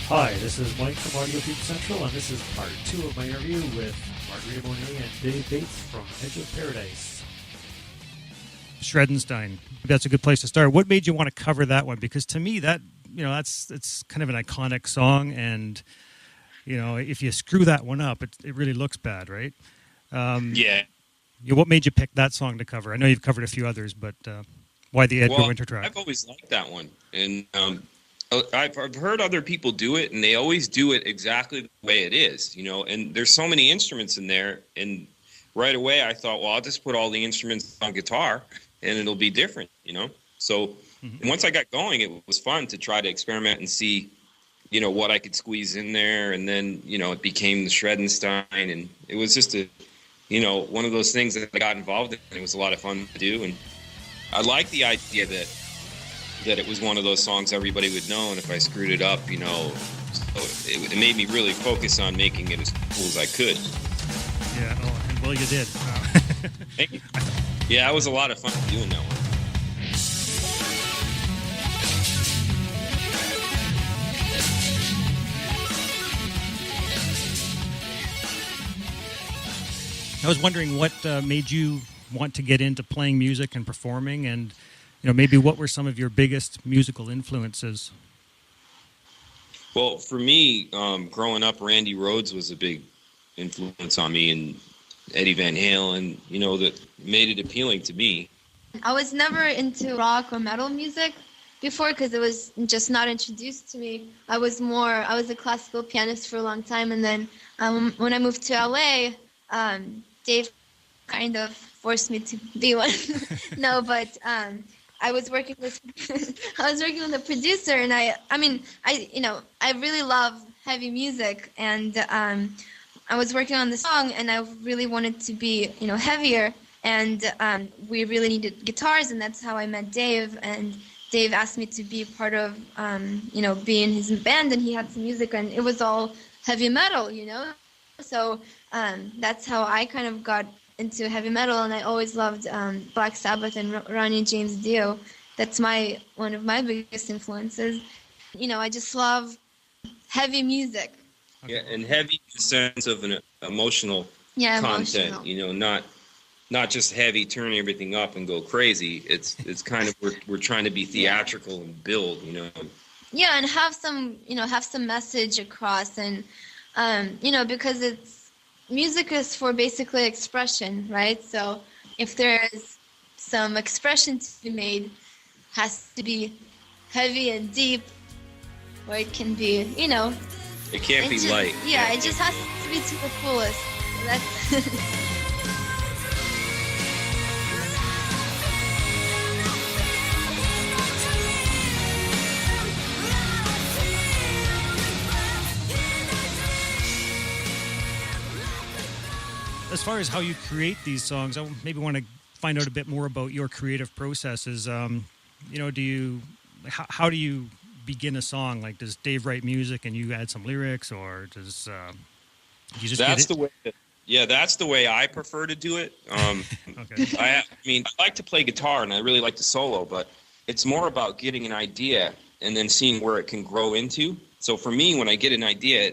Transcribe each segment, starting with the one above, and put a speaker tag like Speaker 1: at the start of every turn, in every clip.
Speaker 1: Hi, this is Mike from Audiofumes Central, and this is part 2 of my interview with Margarita and Dave Bates from Edge of Paradise. Shredenstein. That's a good place to start. What made you want to cover that one? Because to me, it's kind of an iconic song, and if you screw that one up, it really looks bad, right?
Speaker 2: Yeah.
Speaker 1: What made you pick that song to cover? I know you've covered a few others, but why the Edgar Winter track?
Speaker 2: I've always liked that one, and I've heard other people do it, and they always do it exactly the way it is, and there's so many instruments in there, and right away I thought, well, I'll just put all the instruments on guitar, and it'll be different, So once I got going, it was fun to try to experiment and see, what I could squeeze in there, and then, it became the Shredenstein, and it was just one of those things that I got involved in, and it was a lot of fun to do, and I like the idea that it was one of those songs everybody would know, and if I screwed it up, so it made me really focus on making it as cool as I could.
Speaker 1: Yeah, and well, you did.
Speaker 2: Thank you. Yeah, it was a lot of fun doing that one.
Speaker 1: I was wondering what made you want to get into playing music and performing, and maybe what were some of your biggest musical influences?
Speaker 2: Well, for me, growing up, Randy Rhoads was a big influence on me, and Eddie Van Halen, that made it appealing to me.
Speaker 3: I was never into rock or metal music before because it was just not introduced to me. I was a classical pianist for a long time, and then when I moved to LA, Dave kind of forced me to be one. No, but I was working with a producer, and I really love heavy music, and I was working on the song, and I really wanted to be heavier, and we really needed guitars, and that's how I met Dave. And Dave asked me to be part of be in his band, and he had some music, and it was all heavy metal, So that's how I kind of got into heavy metal, and I always loved Black Sabbath and Ronnie James Dio. That's one of my biggest influences. I just love heavy music.
Speaker 2: Yeah, and heavy in the sense of an emotional content.
Speaker 3: Emotional.
Speaker 2: Not just heavy, turn everything up and go crazy. It's kind of we're trying to be theatrical and build.
Speaker 3: Yeah, and have some message across, and because music is for basically expression, right? So if there is some expression to be made, it has to be heavy and deep, or it can be,
Speaker 2: It can't be light.
Speaker 3: Yeah, it just has to be to the fullest. That's
Speaker 1: As far as how you create these songs, I maybe want to find out a bit more about your creative processes. How do you begin a song? Like, does Dave write music and you add some lyrics, or does you just?
Speaker 2: That's the way I prefer to do it.
Speaker 1: Okay.
Speaker 2: I like to play guitar and I really like to solo, but it's more about getting an idea and then seeing where it can grow into. So for me, when I get an idea,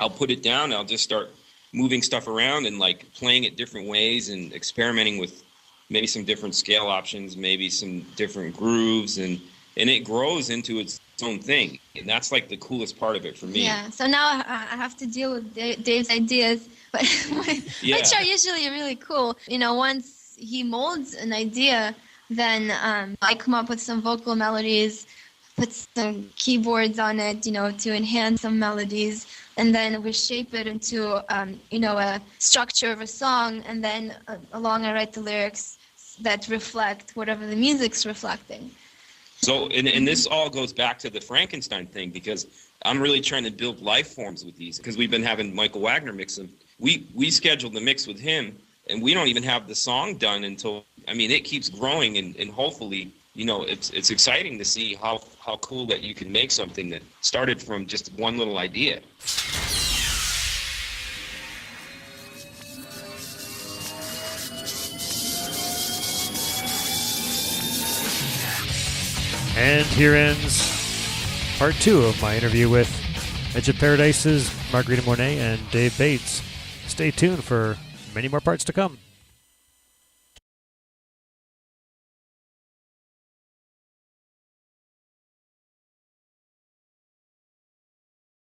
Speaker 2: I'll put it down. I'll just start moving stuff around and like playing it different ways and experimenting with maybe some different scale options, maybe some different grooves, and it grows into its own thing. And that's like the coolest part of it for me.
Speaker 3: Yeah. So now I have to deal with Dave's ideas, but which are usually really cool. Once he molds an idea, then I come up with some vocal melodies, put some keyboards on it, to enhance some melodies. And then we shape it into, a structure of a song. And then along I write the lyrics that reflect whatever the music's reflecting.
Speaker 2: So, and this all goes back to the Frankenstein thing, because I'm really trying to build life forms with these, because we've been having Michael Wagner mix them. We scheduled the mix with him, and we don't even have the song done until, it keeps growing, and hopefully, it's exciting to see how cool that you can make something that started from just one little idea.
Speaker 1: And here ends part 2 of my interview with
Speaker 4: Edge of Paradise's Margarita Monet and Dave Bates. Stay tuned for many more parts to come.